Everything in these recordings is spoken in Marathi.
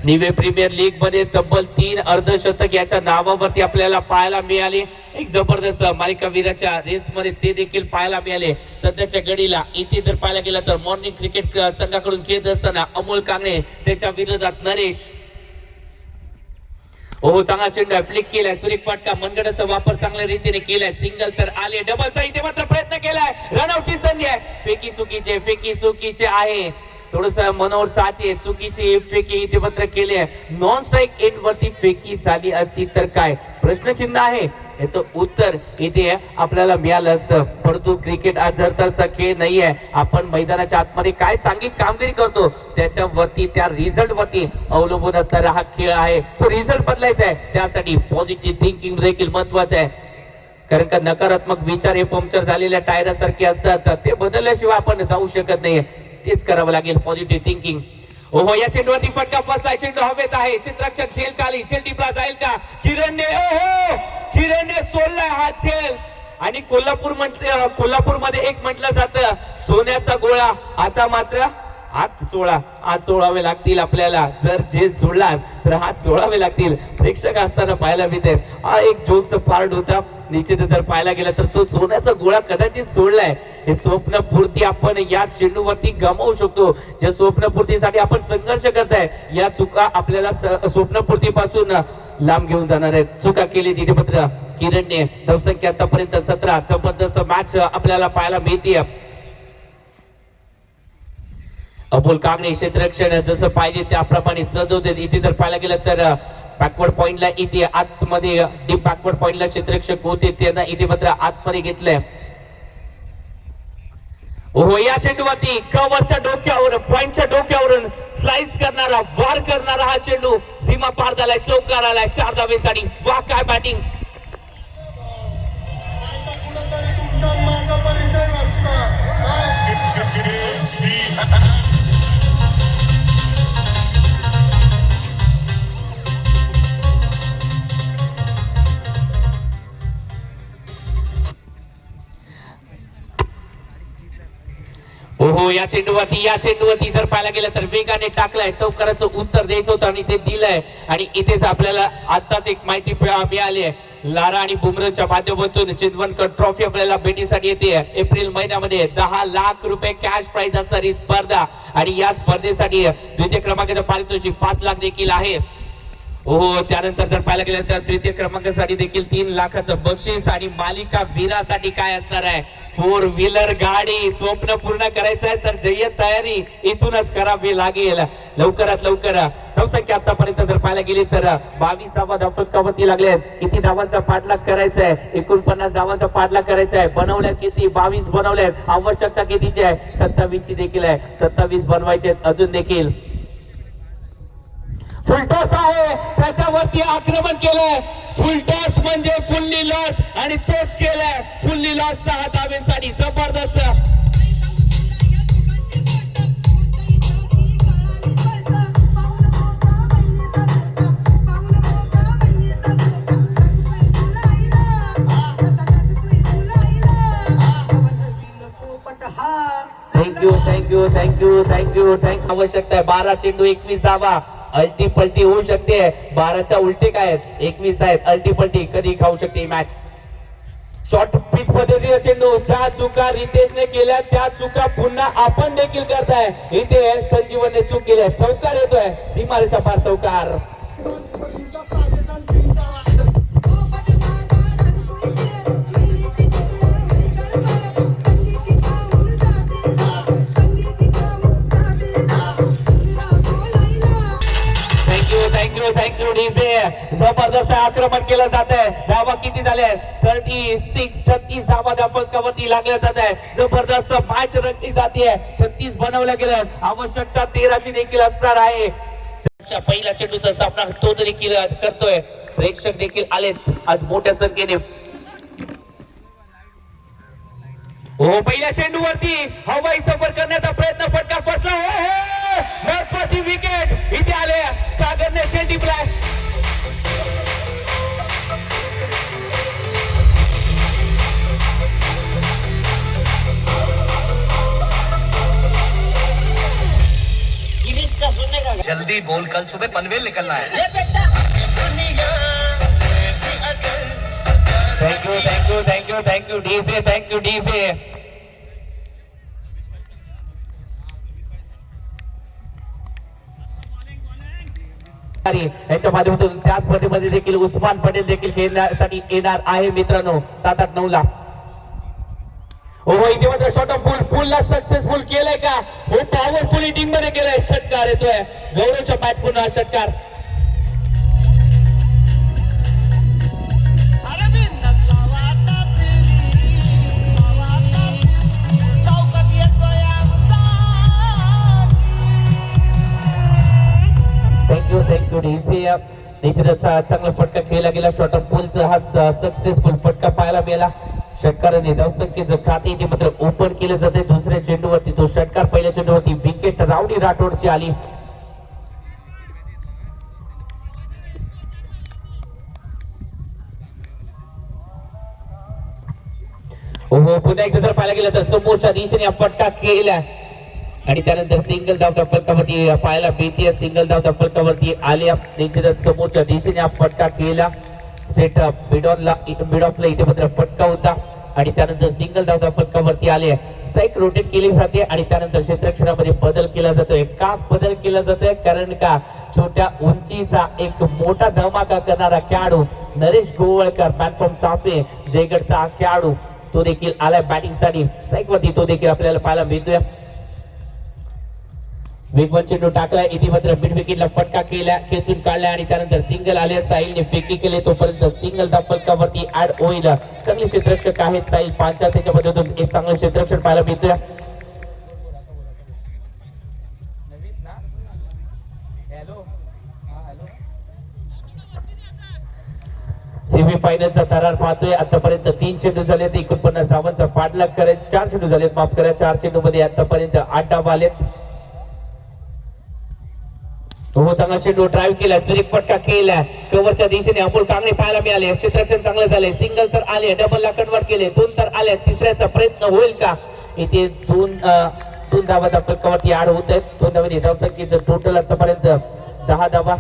निवे प्रीमियर लीग मध्ये तब्बल 3 अर्धशतक याच्या नावावरती आपल्याला पाहायला मिळाले। एक जबरदस्त मालिकावीराच्या रेस मध्ये ते देखील पाहायला मिळाले। सध्याच्या घडीला इथे जर पाहायला गेला तर मॉर्निंग क्रिकेट संघाकडून खेळत असताना अमोल कांगणे त्याच्या विरोधात नरेश। हो चांगला चेंडू फ्लिक केलाय, सुरेख फटका, मनगटाचा वापर चांगल्या रीतीने केलाय, सिंगल तर आले, डबलचा इथे मात्र प्रयत्न केलाय, रनआउटची संधी आहे, फेकी चुकीचे आहे, थोडस मनोहर साचे चुकीची फेकी इथे मात्र केली आहे। नॉन स्ट्राइक एंड वरती फेकी झाली असती तर काय प्रश्नचिन्ह आहे, याचं उत्तर इथे आपल्याला मिळालं असतं। परंतु क्रिकेट आज झरतरचा खेळ नाहीये, आपण मैदानाच्या आतमध्ये काय सांगित कामगिरी करतो त्याच्यावरती त्या रिझल्ट वरती अवलंबून असणारा हा खेळ आहे। तो रिझल्ट बदलायचा आहे, त्यासाठी पॉझिटिव्ह थिंकिंग देखील महत्वाचं आहे, कारण का नकारात्मक विचार हे पंक्चर झालेल्या टायरासारखे असतात, ते बदलल्याशिवाय आपण जाऊ शकत नाही, तेच करावं लागेल पॉझिटिव्ह थिंकिंग। ओहो या चेंडूवरती फटका फसलाय, चेंडू हवेत आहे, क्षेत्ररक्षक झेल खाली, झेल टिपला जाईल का, किरणने सोडलाय हा झेल। आणि कोल्हापूर मध्ये एक म्हटलं जातं सोन्याचा गोळा, आता मात्र हात चोळावे लागतील आपल्याला, जर झेल सोडला तर हात चोळावे लागतील। प्रेक्षक असताना पाहायला मिळते हा एक जोकचा पार्ट होता, निश्चित जर पाहायला गेला तर तो सोन्याचा गोळा कदाचित सोडलाय, हे स्वप्नपूर्ती आपण या चेंडूवरती गमावू शकतो। ज्या स्वप्नपूर्तीसाठी आपण संघर्ष करताय या चुका आपल्याला स्वप्नपूर्तीपासून लांब घेऊन जाणार आहेत। चुका केली तिथे पत्र किरणने, धावसंख्या आतापर्यंत 17, जबरदस्त मॅच आपल्याला पाहायला मिळते। अमोल कांगणे क्षेत्ररक्षण जसं पाहिजे त्याप्रमाणे सजवते, इथे जर पाहायला गेलं तर बॅकवर्ड पॉइंटला इथे आतमध्ये डीप बॅकवर्ड पॉइंटला क्षेत्ररक्षक होते त्यांना इथे मात्र आतमध्ये घेतलंय। ओहो या चेंडूवरती कव्हरच्या डोक्यावर पॉइंटच्या डोक्यावरून स्लाइस करणारा वार करणारा हा चेंडू सीमा पार झालाय, चौकार आलाय, 4 धावेसाठी। वाह काय बॅटिंग, ओहो या चेंडूवरती जर पाहायला गेलं तर वेगाने टाकलाय, चौकाराचं उत्तर द्यायचं होतं आणि ते दिलंय। आणि इथेच आपल्याला आताच एक माहिती मिळाली आहे, लारा आणि बुमराच्या माध्यमातून चिंदवनकर ट्रॉफी आपल्याला भेटीसाठी येते। एप्रिल महिन्यामध्ये 10 लाख रुपये कॅश प्राइज असणारी स्पर्धा आणि या स्पर्धेसाठी द्वितीय क्रमांकाचं पारितोषिक 5 लाख देखील आहे। ओहो त्यानंतर जर पाहायला गेलं तर तृतीय क्रमांकासाठी देखील 3 लाखाचं बक्षीस आणि मालिका वीरासाठी काय असणार आहे, 4 व्हीलर गाडी। स्वप्न पूर्ण करायचं आहे तर जय्यत तयारी इथूनच करावी लागेल लवकरात लवकर। धावसंख्या आतापर्यंत जर पाहायला गेली तर 22 धावा फटकावरती लागले, किती धावांचा पाठलाग करायचा आहे, 49 धावांचा पाठलाग करायचा आहे, बनवल्यात किती 22 बनवल्यात, आवश्यकता कितीची आहे 27 ची देखील आहे, 27 बनवायचे अजून देखील। फुलटॉस आहे त्याच्यावरती आक्रमण केलंय, फुलटॉस म्हणजे फुल्ली लॉस आणि तोच केलाय फुल्ली लॉस 6 धावांसाठी, जबरदस्त। थँक्यू आवश्यकता आहे 12 चेंडू 21 धावा, अल्टी पलटी होऊ शकते, 12च्या उलटे काय आहेत 21 आहेत, अल्टी पलटी कधी खाऊ शकते मॅच। शॉर्ट पिच पद्धतीचा चेंडू, ज्या चुका रितेशने केल्या त्या चुका पुन्हा आपण देखील करताय, इथे संजीवनने चूक केली, चौकार येतोय, सीमारेषा पार चौकार। थँक्यू डीजे, जबरदस्त आक्रमण केलं जात आहे। धावा किती झाले 36 धावा फलकावरती लागल्या जात आहे, जबरदस्त मॅच रंगली जाते, 36 बनवल्या गेल्या, आवश्यकता 13 ची देखील असणार आहे। पहिल्या चेंडूचा सामना तो देखील करतोय, प्रेक्षक देखील आलेत आज मोठ्या संख्येने। हो पहिल्या चेंडूवरती हवाई सफर करण्याचा प्रयत्न, फटका फसला, महत्वाची विकेट इथे आले, सागरने शेंडी ब्लॅक। गिरीश का सुनने का जल्दी बोल, कल सुबह पनवेल निकलना है. Thank you DJ, thank you DJ. याच्या माध्यमातून त्याच स्पर्धेमध्ये देखील उस्मान पटेल देखील खेळण्यासाठी येणार आहे मित्रांनो 7-8-9 ला. हो इथे मात्र शॉर्ट ऑफ पुलला सक्सेसफुल केलंय का? हो पॉवरफुल हिटिंग मध्ये केलंय. षटकार येतोय गौरवच्या बॅट पुन्हा षटकार. Thank you DJ. निश्चितच चांगला फटका खेळला गेला. शॉर्ट ऑफ पुलचा हा सक्सेसफुल फटका पाहायला मिळाला. षटकाराने धावसंख्येचं खाते इथे मात्र ओपन केले जाते. दुसऱ्या चेंडूवरती तो षटकार, पहिल्या चेंडूवरती विकेट रावडी राठोडची आली. हो पुन्हा एकदा जर पाहायला गेलं तर समोरच्या दिशेने फटका केला आणि त्यानंतर सिंगल धाव त्या फलकावरती पाहायला मिळते. सिंगल धाव त्या फलकावरती आली. निश्चितच समोरच्या दिशेने हा फटका केला. स्ट्रेट मिड ऑफला इथे मात्र फटका होता आणि त्यानंतर सिंगल धाव त्या फलकावरती आले. स्ट्राईक रोटेट केली जाते आणि त्यानंतर क्षेत्ररक्षणामध्ये बदल केला जातोय. का बदल केला जातोय? कारण का छोट्या उंचीचा एक मोठा धमाका करणारा खेळाडू नरेश गोवळकर, प्लॅटफॉर्म चाफे जयगडचा खेळाडू, तो देखील आलाय बॅटिंग साठी. स्ट्राईक वरती तो देखील आपल्याला पाहायला मिळतोय. वेगवान चेंडू टाकलाय इथे मात्र मिड विकेटला फटका केला, खेचून काढला आणि त्यानंतर सिंगल आले. साहिलने फेकी केले तोपर्यंत सिंगल दा फलकावरती ऍड होईल. चांगले क्षेत्ररक्षक आहेत साहिल पांचा, त्याच्या मधून एक चांगलं क्षेत्ररक्षण पाहायला मिळतोय. सेमीफायनलचा थरार पाहतोय. आतापर्यंत 3 चेंडू झाले, 49 धावांचा पाठलाग करत 4 चेंडू झालेत, माफ करा. 4 चेंडू मध्ये आतापर्यंत 8 धावा आलेत. हो चांगला चेंडू ड्राईव्ह केला, सुरेख फटका केला. कव्हरच्या दिशेने अमोल कांगणे पाहायला मिळाले. क्षेत्ररक्षण चांगलं झाले. सिंगल तर आले, डबल ला कन्वर्ट केले, 2 तर आले. तिसऱ्याचा प्रयत्न होईल का? इथे 2 धावा त्या फलकावरती ऍड होत आहेत. 2 धावांनी धावसंख्येचं टोटल आतापर्यंत 10 धावा.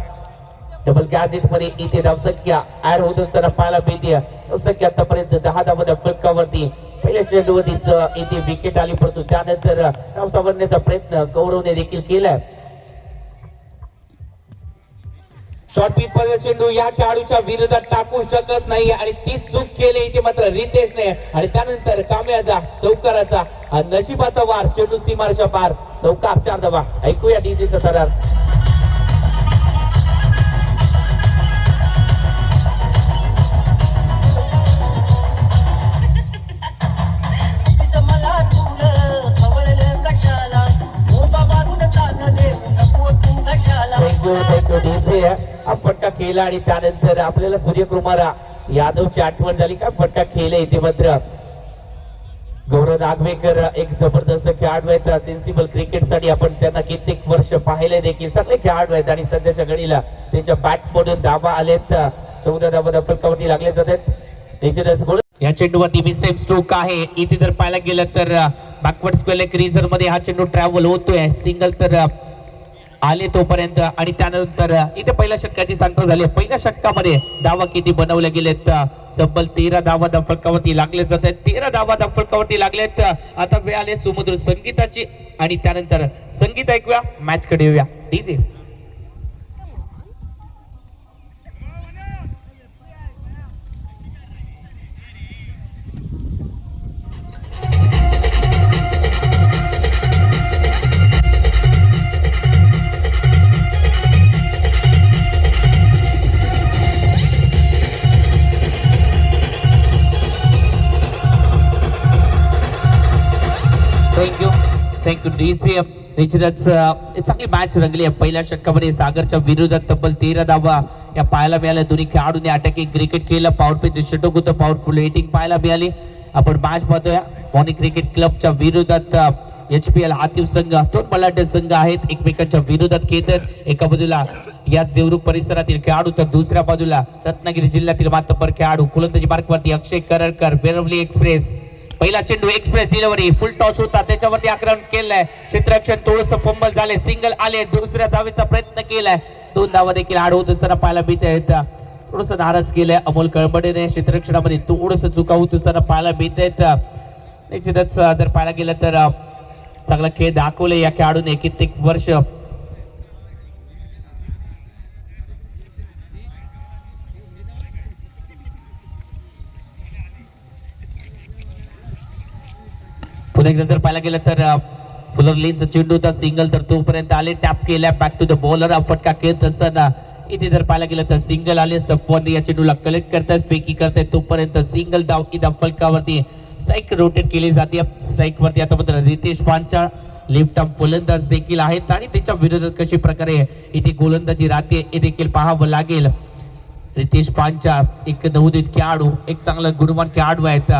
डबल गॅजेट मध्ये इथे धावसंख्या ऍड होत असताना पाहायला मिळते. धावसंख्या आतापर्यंत 10 धावा त्या फलकावरती. पहिल्या चेंडूवरतीच इथे विकेट आली, परंतु त्यानंतर धाव सावरण्याचा प्रयत्न गौरवने देखील केलाय. शॉर्ट पिच मध्ये चेंडू या खेळाडूच्या विरोधात टाकू शकत नाही आणि ती चूक केली इथे मात्र रितेशने. आणि त्यानंतर काम्याचा चौकाराचा नशिबाचा वार, चेंडू सीमारेषा पार, चौकार, 4 धावा. ऐकूया डीजेचा थरार. Thank you DJ. हा फटका केला आणि त्यानंतर आपल्याला सूर्यकुमार यादवची आठवण झाली. काय फटका केले इथे मात्र. गौरव नागवेकर एक जबरदस्त खेळाडू आहेत. सेन्सिबल क्रिकेट साठी आपण त्यांना कित्येक वर्ष पाहिले देखील. चांगले खेळाडू आहेत आणि सध्याच्या घडीला त्यांच्या बॅट मधून धावा आलेत. 14 धावा फलकावरती लागले जातात. या चेंडूवरती बी सेम स्ट्रोक आहे. इथे जर पाहायला गेलं तर बॅकवर्ड स्क्वेअर क्रीजर मध्ये हा चेंडू ट्रॅव्हल होतोय. सिंगल तर आले तोपर्यंत आणि त्यानंतर इथे पहिल्या षटकाची सांगता झाली. पहिल्या षटकामध्ये धावा किती बनवले गेलेत? तब्बल 13 धावा त्या फलकावरती लागले जात आहेत. 13 धावा त्या फलकावरती लागलेत. आता वेळ आले सुमधुर संगीताची आणि त्यानंतर संगीत ऐकूया, मॅच कडे येऊया. डीजे. Thank you DJ. निश्चितच चांगली मॅच रंगली आहे. पहिल्या षटकामध्ये सागरच्या विरोधात तब्बल 13 धावा या पाहायला मिळाल्या. दोन्ही खेळाडूंनी अटॅकिंग क्रिकेट केलं. पॉवर प्लेचे षटक होतं, पॉवरफुल हिटिंग पाहायला मिळाली. आपण मॅच पाहतोय मॉर्निंग क्रिकेट क्लबच्या विरोधात HPL हातीव संघ, 2 बलाढ्य संघ आहेत, एकमेकांच्या विरोधात खेळतात. एका बाजूला याच देवरूख परिसरातील खेळाडू तर दुसऱ्या बाजूला रत्नागिरी जिल्ह्यातील मातब्बर खेळाडू. गोलंदाजी मार्कवरती अक्षय करडकर, वेरवली एक्सप्रेस पहिला चेंडू एक्सप्रेस डिलिव्हरी फुल टॉस होता त्याच्यावरती आक्रमण केलंय क्षेत्ररक्षण थोडस फंबल झाले सिंगल आले दुसऱ्या धावेचा प्रयत्न केलाय 2 धावा देखील आड होत असताना पाहायला मिळते थोडस नाराज केलंय अमोल कळबडेने क्षेत्ररक्षणामध्ये थोडस चुका होत असताना पाहायला मिळते निश्चितच जर पाहायला गेलं तर चांगला खेळ दाखवले या खेळाडूने कित्येक वर्ष पुन्हा एकदा जर पाहायला गेलं तर फुलर लेनचा चेंडू होता सिंगल तर तोपर्यंत आले टॅप केल्या बॅक टू द बॉलर फटका खेळत असताना इथे जर पाहायला गेलं तर सिंगल आले सफवान या चेंडूला कलेक्ट करतात फेकी करतात तोपर्यंत सिंगल धाव इथं फलकावरती स्ट्राईक रोटेट केली जाते स्ट्राईक वरती आता मात्र रितेश पांचा लेफ्ट आर्म गोलंदाज देखील आहेत आणि त्याच्या विरोधात कशी प्रकारे इथे गोलंदाजी राहते हे देखील पाहावं लागेल रितेश पांचा एक नवोदित खेळाडू एक चांगला गुणवान खेळाडू आहेत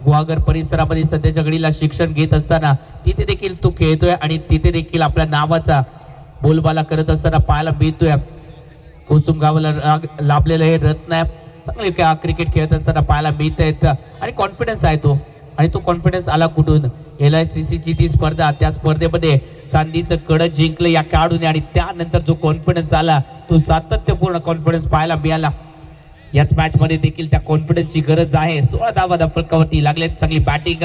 गुहागर परिसरामध्ये सध्याच्या घडीला शिक्षण घेत असताना तिथे देखील तो खेळतोय आणि तिथे देखील आपल्या नावाचा बोलबाला करत असताना पाहायला मिळतोय कोसुम गावाला लाभलेलं हे रत्न आहे चांगले क्रिकेट खेळत असताना पाहायला मिळत आहेत आणि कॉन्फिडन्स आहे तो आणि तो कॉन्फिडन्स आला कुठून LICC ची ती स्पर्धा त्या स्पर्धेमध्ये चांदीचं कडं जिंकलं या खेळाडूने आणि त्यानंतर जो कॉन्फिडन्स आला तो सातत्यपूर्ण कॉन्फिडन्स पाहायला मिळाला याच मॅच मध्ये देखील त्या कॉन्फिडन्सची गरज आहे 16 धावा फलकावरती लागले चांगली बॅटिंग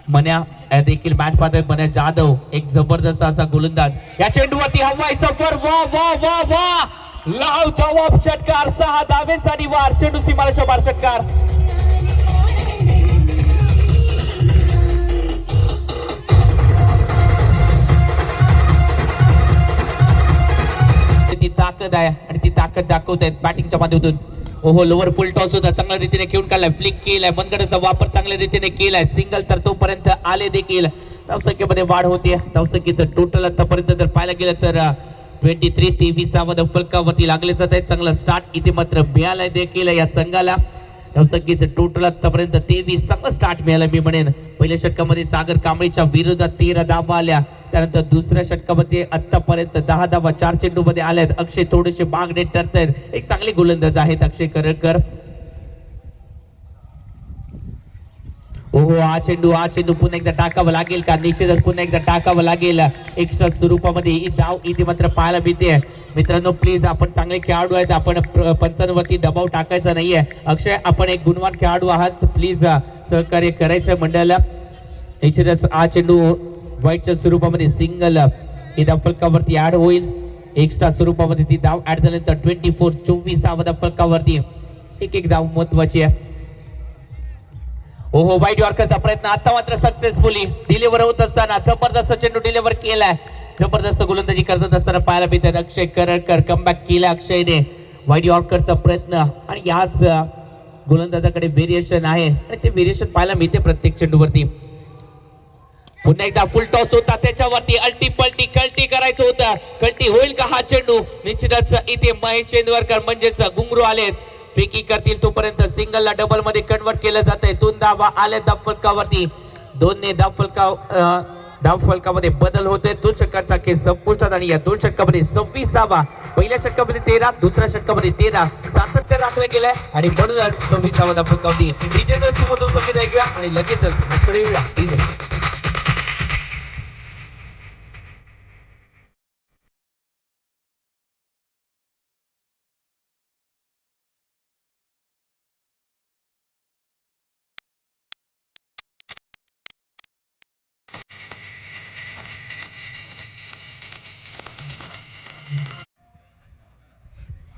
मन्या देखील मॅच पाहतोय मन्या जाधव एक जबरदस्त असा गोलंदाज या चेंडूवरती हवाई सफर वा वा वा वा लाव जवाब षटकार 6 धावेसाठी वार चेंडू सीमारेषा बार षटकार ती ताकद आहे आणि ती ताकद दाखवत आहेत बॅटिंगच्या माध्यमातून ओहो लोवर फुल टॉस होता चांगल्या रीतीने खेळून काढलाय फ्लिक केलाय मनगडाचा वापर चांगल्या रीतीने केलाय सिंगल तर तोपर्यंत आले देखील धावसंख्येमध्ये वाढ होते धावसंख्येचं टोटल आतापर्यंत जर पाहायला गेलं तर 23-23 फलकावरती लागले जात आहे चांगला स्टार्ट इथे मात्र मिळालाय देखील या संघाला धावसंख्येचं टोटल आतापर्यंत 23 चांगला स्टार्ट मिळाला मी म्हणेन पहिल्या षटकामध्ये सागर कांबळीच्या विरोधात 13 धावा आल्या त्यानंतर दुसऱ्या षटकामध्ये आतापर्यंत 10 धावा 4 चेंडूमध्ये आल्यात अक्षय थोडेसे मागणे ठरतायत एक चांगले गोलंदाज आहेत अक्षय करकर ओहो हा चेंडू पुन्हा एकदा टाकावं लागेल का निश्चितच पुन्हा एकदा टाकावं लागेल एक्स्ट्रा स्वरूपामध्ये ही धाव इथे मात्र पाहायला मिळते मित्रांनो प्लीज आपण चांगले खेळाडू आहेत आपण पंचांवरती दबाव टाकायचा नाहीये अक्षय आपण एक गुणवान खेळाडू आहात प्लीज सहकार्य करायचं मंडळाला निश्चितच हा चेंडू व्हाईटच्या स्वरूपामध्ये सिंगल ही धाव फलकावरती ऍड होईल एक्स्ट्रा स्वरूपामध्ये ती धाव ऍड झाल्यानंतर 24 धावा फलकावरती एक धाव महत्वाची आहे ओहो वाईट यॉर्करचा प्रयत्न आता मात्र सक्सेसफुली डिलिव्हर होत असताना जबरदस्त चेंडू डिलिव्हर केलाय जबरदस्त गोलंदाजी करत असताना पाहायला मिळतात अक्षय करकर कमबॅक केला अक्षयने वाईट यॉर्करचा प्रयत्न आणि याच गोलंदाजाकडे व्हेरिएशन आहे आणि ते व्हेरिएशन पाहायला मिळते प्रत्येक चेंडूवरती पुन्हा एकदा फुल टॉस होता त्याच्यावरती अल्टी पलटी कल्टी करायचं होतं कल्टी होईल का हा चेंडू निश्चितच इथे महेश चेंदवरकर म्हणजेच घुंगरू आलेत फेकी करतील तोपर्यंत सिंगलला डबल मध्ये कन्वर्ट केलं जात आहे 2 धावा आले धाव फलकावरती 2 ने धाव फलकामध्ये बदल होते 2 षटकांचा खेळ संपुष्टात आणि या 2 षटकामध्ये 26 धावा पहिल्या षटकामध्ये 13 दुसऱ्या षटकामध्ये 13 सातत्य राखलं गेलंय आणि म्हणूनच 26 धावा धाव फलकावरती आणि लगेचच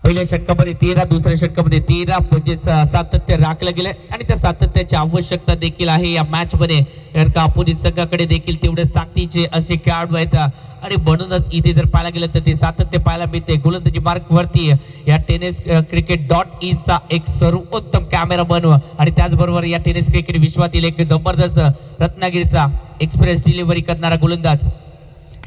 पहिल्या षटकामध्ये 13 दुसऱ्या षटकामध्ये 13 म्हणजेच सातत्य राखलं गेलंय आणि त्या सातत्याची आवश्यकता देखील आहे या मॅच मध्ये कारण का अपोजिट संघाकडे देखील तेवढेच ताकदीचे असे खेळाडू आहेत आणि म्हणूनच इथे जर पाहायला गेलं तर ते सातत्य पाहायला मिळते गोलंदाजी मार्क वरती या टेनिस क्रिकेट .in चा एक सर्वोत्तम कॅमेरा बनव आणि त्याचबरोबर या टेनिस क्रिकेट विश्वातील एक जबरदस्त रत्नागिरीचा एक्सप्रेस डिलिव्हरी करणारा गोलंदाज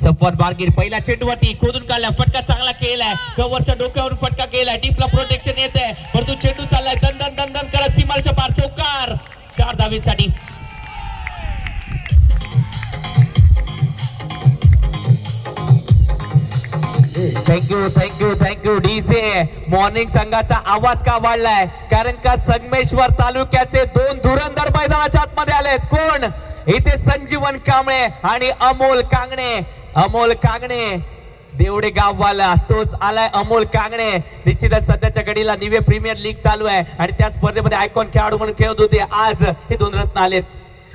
सफवान बारगीर पहिला चेंडूवरती खोदून काढला फटका चांगला केलाय कव्हरच्या डोक्यावरून फटका केलाय डीपला प्रोटेक्शन येत आहे परंतु चेंडू चाललाय दन करत सीमारेषा पार चौकार 4 धावेसाठी थँक्यू डीजे. मॉर्निंग संघाचा आवाज का वाढलाय कारण का संगमेश्वर तालुक्याचे दोन धुरंधर मैदानाच्या आतमध्ये आलेत. कोण? इथे संजीवन कांबळे आणि अमोल कांगणे देवडे गाववाला तोच आलाय. अमोल कांगणे निश्चितच सध्याच्या घडीला निवे प्रीमियर लीग चालू आहे आणि त्या स्पर्धेमध्ये आयकॉन खेळाडू म्हणून खेळत होते. आज हे दोन रत्न आलेत.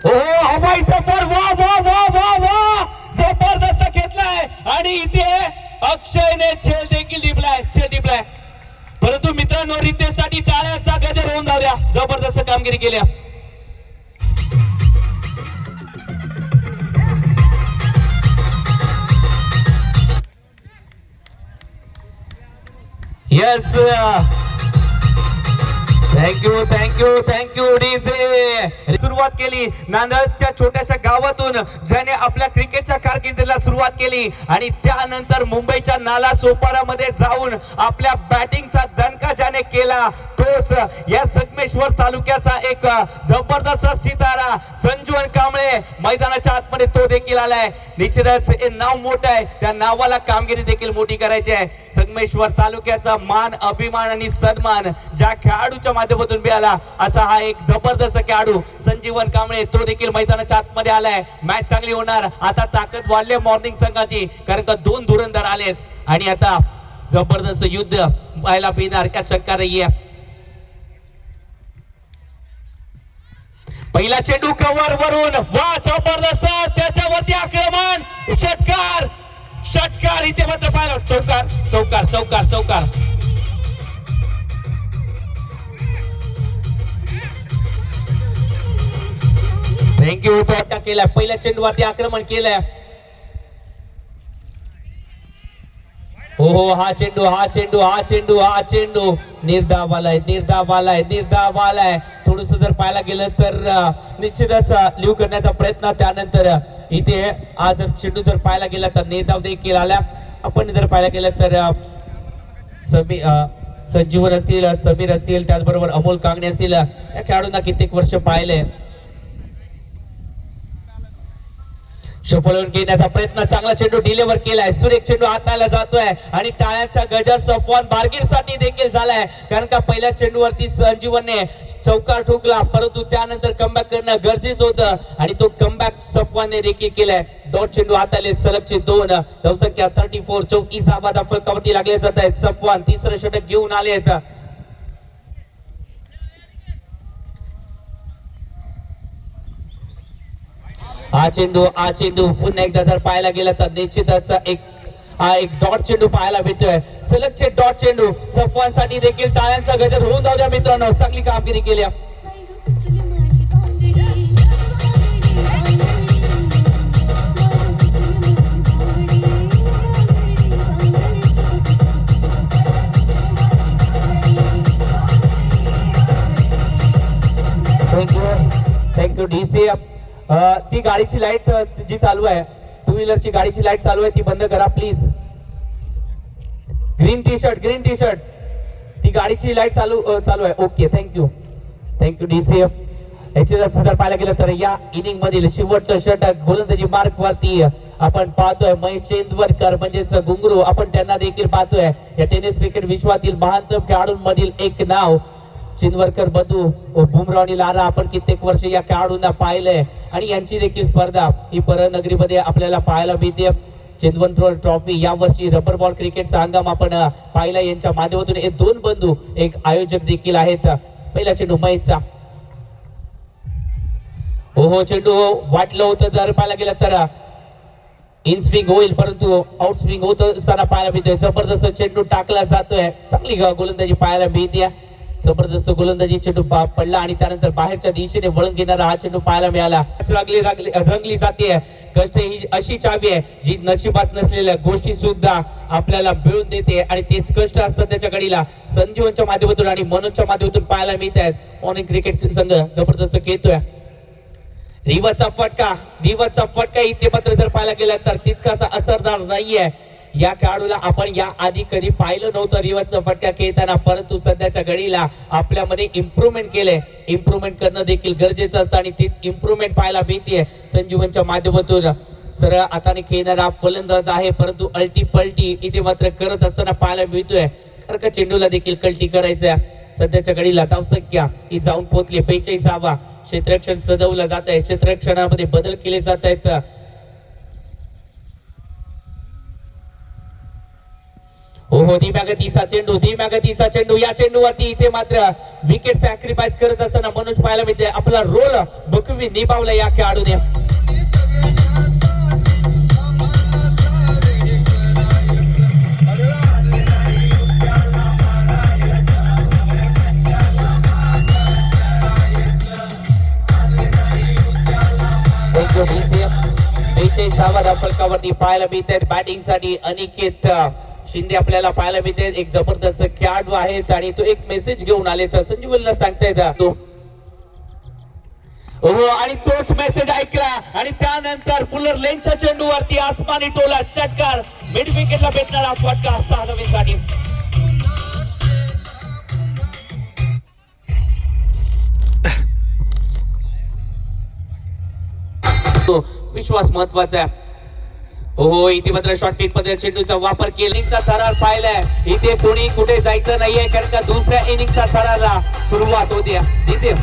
ओ हवाई सफर वा वा वा वा वा जबरदस्त घेतलाय आणि इथे अक्षयने छेल देखील टिपलाय. परंतु मित्रांनो रितेशसाठी टाळ्यांचा गजर होऊन जाऊ द्या. जबरदस्त कामगिरी केली. Yes thank you DJ. सुरुवात केली नांदच्या छोट्याशा गावातून ज्याने आपल्या क्रिकेटच्या कारकिर्दीला सुरुवात केली आणि त्यानंतर मुंबईच्या नाला सोपारामध्ये जाऊन आपल्या बॅटिंगचा दणका ज्याने केला तोच या संगमेश्वर तालुक्याचा एक जबरदस्त सितारा संजीवन कांबळे मैदानाच्या आतमध्ये तो देखील आलाय. निश्चितच हे नाव मोठं आहे. त्या नावाला कामगिरी देखील मोठी करायची आहे. संगमेश्वर तालुक्याचा मान अभिमान आणि सन्मान ज्या खेळाडूच्या माध्यमातून मिळाला असा हा एक जबरदस्त खेळाडू संजीवन कांबळे तो देखील मैदानाच्या आतमध्ये आलाय. मॅच चांगली होणार. आता ताकद वाढली मॉर्निंग संघाची कारण का दोन धुरंधर आलेत आणि आता जबरदस्त युद्ध पाहायला मिळणार. क्या चक्कर नाहीये. पहिला चेंडू कव्हर वरून वा जबरदस्त त्याच्यावरती आक्रमण षटकार इथे मात्र पाहिलं. चौकार थँक्यू. फटका केलाय. पहिल्या चेंडूवरती आक्रमण केलंय. हो हा चेंडू निर्धावालाय. थोडस जर पाहायला गेलं तर निश्चितच लिव्ह करण्याचा प्रयत्न. त्यानंतर इथे आज जर चेंडू जर पाहायला गेला तर निर्धाव देखील आला. आपण जर पाहायला गेलं तर संजीवन असतील, समीर असतील, त्याचबरोबर अमोल कांगणे असतील या खेळाडूंना कित्येक वर्ष पाहिले. शफलवून घेण्याचा प्रयत्न. चांगला चेंडू डिलिव्हर केलाय. सुरेख चेंडू हाताला जातोय आणि टाळ्यांचा गजर सफवान बार्गेटसाठी देखील झालाय कारण का पहिल्या चेंडूवरती संजीवनने चौकार ठोकला परंतु त्यानंतर कमबॅक करणं गरजेचं होतं आणि तो कमबॅक सफवानने देखील केलाय. डॉट चेंडू हाताले सलगचे 2 धावसंख्या 34. 34 फलकावरती लागले जात आहेत. सफवान तिसरं षटक घेऊन आले आहेत. हा चेंडू पुन्हा एकदा जर पाहायला गेला तर निश्चितच एक डॉट चेंडू पाहायला भेटतोय. सलगचे डॉट चेंडू सफवान साठी देखील टाळ्यांचा गजर होऊन जाऊ द्या मित्रांनो. चांगली कामगिरी केली. Thank you DC. ती गाडीची लाईट जी चालू आहे, टू व्हीलरची गाडीची लाईट चालू आहे ती बंद करा प्लीज. ग्रीन टी शर्ट ती गाडीची लाईट चालू आहे. Okay thank you DC. याची जर पाहायला गेलं तर या इनिंग मधील शेवटचं षटक गोलंदाजी मार्क वरती आपण पाहतोय महेश चेंदवरकर म्हणजेच गुंगरू. आपण त्यांना देखील पाहतोय. या टेनिस क्रिकेट विश्वातील महानतम खेळाडूंमधील एक नाव चिंदवरकर बंधू बुमराव आणि लारा. आपण कित्येक वर्ष या खेळाडूंना पाहिलंय आणि यांची देखील स्पर्धा ही परनगरीमध्ये आपल्याला पाहायला मिळते. चिंदवरकर ट्रॉफी या वर्षी रबर बॉल क्रिकेटचा हंगाम आपण पाहिला. यांच्या माध्यमातून हे दोन बंधू एक आयोजक देखील आहेत. पहिला चेंडू महेशचा. हो चेंडू वाटलं होतं जर पाहायला गेलं तर इन स्विंग होईल परंतु आउट स्विंग होत असताना पाहायला मिळतोय. जबरदस्त चेंडू टाकला जातोय. चांगली गोलंदाजी पाहायला मिळते. जबरदस्त गोलंदाजी चेंडू पडला आणि त्यानंतर बाहेरच्या दिशेने वळण घेणारा हा चेंडू पाहायला मिळाला. रंगली जाते. कष्ट ही अशी चावी आहे जी नशिबात नसलेल्या गोष्टी सुद्धा आपल्याला मिळून देते आणि तेच कष्ट सध्याच्या घडीला संजीवनच्या माध्यमातून आणि मनोजच्या माध्यमातून पाहायला मिळत आहेत. मॉर्निंग क्रिकेट संघ जबरदस्त खेळतोय. रिव्हर्सचा फटका इथे मात्र जर पाहायला गेला तर तितकासा असरदार नाहीये. या खेळाडूला आपण या आधी कधी पाहिलं नव्हतं रिव्हर्सचा फटका खेळताना परंतु सध्याच्या घडीला आपल्यामध्ये इम्प्रूव्हमेंट केलंय. इम्प्रूव्हमेंट करणं देखील गरजेचं असतं आणि तीच इम्प्रूव्हमेंट पाहायला मिळते संजीवनच्या माध्यमातून. सरळ हाताने खेळणारा फलंदाज आहे, परंतु अल्टी पलटी इथे मात्र करत असताना पाहायला मिळतोय. कारण का चेंडूला देखील कल्टी करायचं. सध्याच्या घडीला धावसंख्या ही जाऊन पोहोचली 45. क्षेत्ररक्षण सजवलं जात आहे, क्षेत्ररक्षणामध्ये बदल केले जात आहेत. हो धीम्या गतीचा चेंडू या चेंडूवरती इथे मात्र विकेट सॅक्रिफाईस करत असताना मनोज पाहायला मिळते. आपला रोल बखूबी निभावला या खेळाडूने. फलकावरती पाहायला मिळते बॅटिंग साठी अनिकेत शिंदे आपल्याला पाहायला मिळते. एक जबरदस्त खेळाडू आहेत आणि तो एक मेसेज घेऊन आले तर संजीवला सांगतायत तो. हो आणि तोच मेसेज ऐकला आणि त्यानंतर फुलर लेनच्या चेंडूवरती आसमानी टोला षटकार. मिड विकेटला भेटणारा फटका 6 धावेसाठी. विश्वास महत्वाचा आहे. हो इथे मात्र शॉर्ट पिच मध्ये चेंडूचा वापर केला. थरार पाहिलाय इथे कोणी कुठे जायचं नाहीये कारण का दुसऱ्या इनिंगचा थरारला सुरुवात होते. इथे